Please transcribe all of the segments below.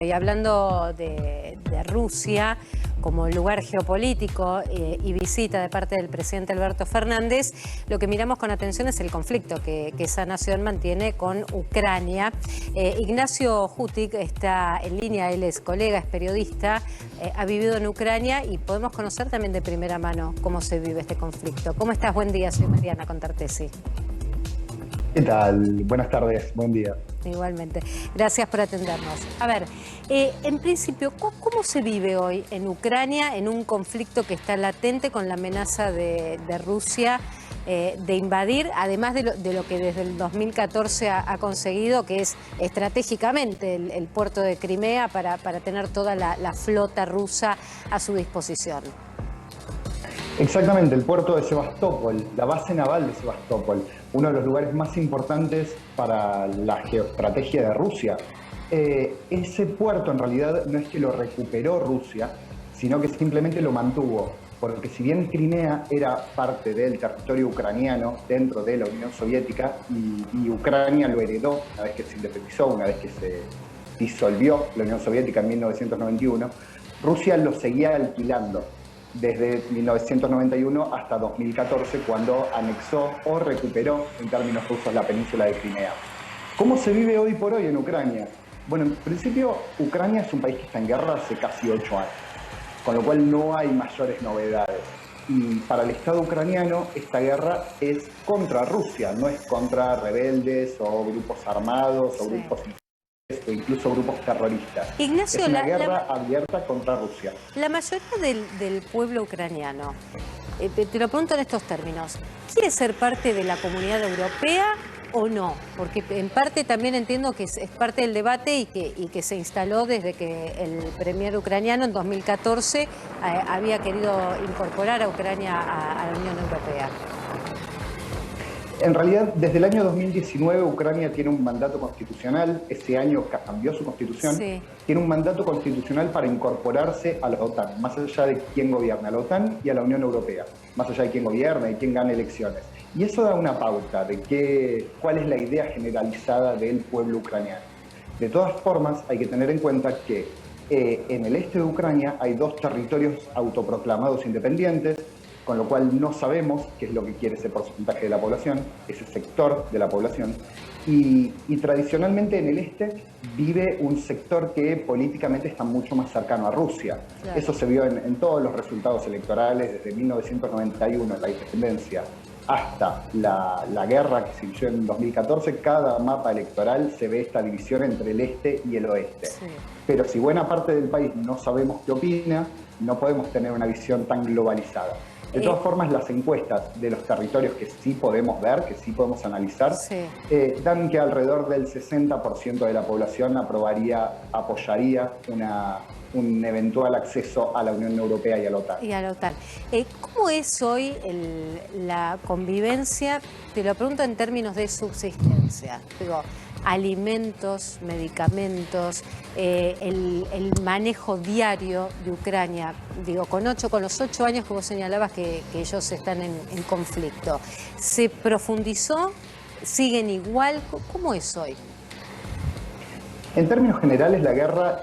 Y hablando de Rusia como lugar geopolítico y visita de parte del presidente Alberto Fernández, lo que miramos con atención es el conflicto que esa nación mantiene con Ucrania. Ignacio Jutic está en línea, él es colega, es periodista, ha vivido en Ucrania y podemos conocer también de primera mano cómo se vive este conflicto. ¿Cómo estás? Buen día, soy Mariana Contartesi. ¿Qué tal? Buenas tardes, buen día. Igualmente. Gracias por atendernos. A ver, en principio, ¿cómo se vive hoy en Ucrania en un conflicto que está latente con la amenaza de Rusia de invadir, además de lo que desde el 2014 ha conseguido, que es estratégicamente el puerto de Crimea para tener toda la flota rusa a su disposición? Exactamente, el puerto de Sebastopol, la base naval de Sebastopol, uno de los lugares más importantes para la geoestrategia de Rusia. Ese puerto en realidad no es que lo recuperó Rusia, sino que simplemente lo mantuvo, porque si bien Crimea era parte del territorio ucraniano dentro de la Unión Soviética y Ucrania lo heredó una vez que se independizó, una vez que se disolvió la Unión Soviética en 1991, Rusia lo seguía alquilando desde 1991 hasta 2014, cuando anexó o recuperó, en términos rusos, la península de Crimea. ¿Cómo se vive hoy por hoy en Ucrania? Bueno, en principio, Ucrania es un país que está en guerra hace casi 8 años, con lo cual no hay mayores novedades. Y para el Estado ucraniano, esta guerra es contra Rusia, no es contra rebeldes o grupos armados o grupos o incluso grupos terroristas. Ignacio, es una guerra abierta contra Rusia. La mayoría del pueblo ucraniano, te lo pregunto en estos términos, ¿quiere ser parte de la comunidad europea o no? Porque en parte también entiendo que es parte del debate y que se instaló desde que el premier ucraniano en 2014 había querido incorporar a Ucrania a la Unión Europea. En realidad, desde el año 2019 Ucrania tiene un mandato constitucional, ese año cambió su constitución, sí. Tiene un mandato constitucional para incorporarse a la OTAN, más allá de quién gobierna a la OTAN y a la Unión Europea, más allá de quién gobierna y quién gane elecciones. Y eso da una pauta de cuál es la idea generalizada del pueblo ucraniano. De todas formas, hay que tener en cuenta que en el este de Ucrania hay 2 territorios autoproclamados independientes, con lo cual no sabemos qué es lo que quiere ese porcentaje de la población, ese sector de la población. Y tradicionalmente en el este vive un sector que políticamente está mucho más cercano a Rusia. Claro. Eso se vio en todos los resultados electorales desde 1991, la independencia, hasta la guerra que se inició en 2014. Cada mapa electoral se ve esta división entre el este y el oeste. Sí. Pero si buena parte del país no sabemos qué opina, no podemos tener una visión tan globalizada. De todas formas, las encuestas de los territorios que sí podemos ver, que sí podemos analizar, sí. Dan que alrededor del 60% de la población apoyaría un eventual acceso a la Unión Europea y a la OTAN. Y a la OTAN. ¿Cómo es hoy la convivencia? Te lo pregunto en términos de subsistencia. Digo, alimentos, medicamentos, el manejo diario de Ucrania, digo, con los 8 años que vos señalabas que ellos están en conflicto. ¿Se profundizó? ¿Siguen igual? ¿Cómo es hoy? En términos generales, la guerra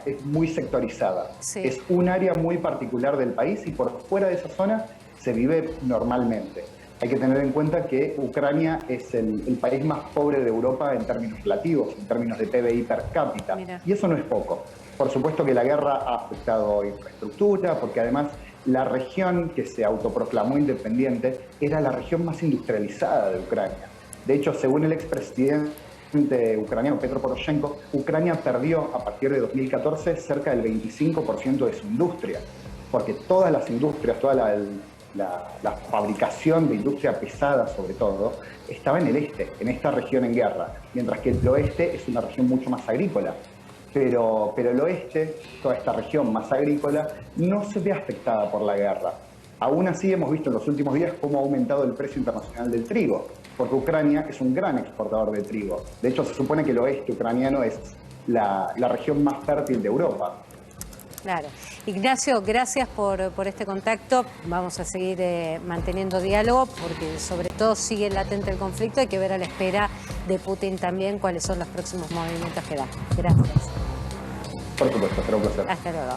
es muy sectorizada. Sí. Es un área muy particular del país y por fuera de esa zona se vive normalmente. Hay que tener en cuenta que Ucrania es el país más pobre de Europa en términos relativos, en términos de PBI per cápita. Mira. Y eso no es poco. Por supuesto que la guerra ha afectado infraestructura, porque además la región que se autoproclamó independiente era la región más industrializada de Ucrania. De hecho, según el expresidente ucraniano Petro Poroshenko, Ucrania perdió a partir de 2014 cerca del 25% de su industria, porque todas las industrias, toda la fabricación de industria pesada sobre todo, estaba en el este, en esta región en guerra, mientras que el oeste es una región mucho más agrícola. Pero el oeste, toda esta región más agrícola, no se ve afectada por la guerra. Aún así hemos visto en los últimos días cómo ha aumentado el precio internacional del trigo, porque Ucrania es un gran exportador de trigo. De hecho, se supone que el oeste ucraniano es la región más fértil de Europa. Claro. Ignacio, gracias por este contacto. Vamos a seguir manteniendo diálogo porque sobre todo sigue latente el conflicto. Hay que ver a la espera de Putin también cuáles son los próximos movimientos que da. Gracias. Por supuesto, será un placer. Hasta luego.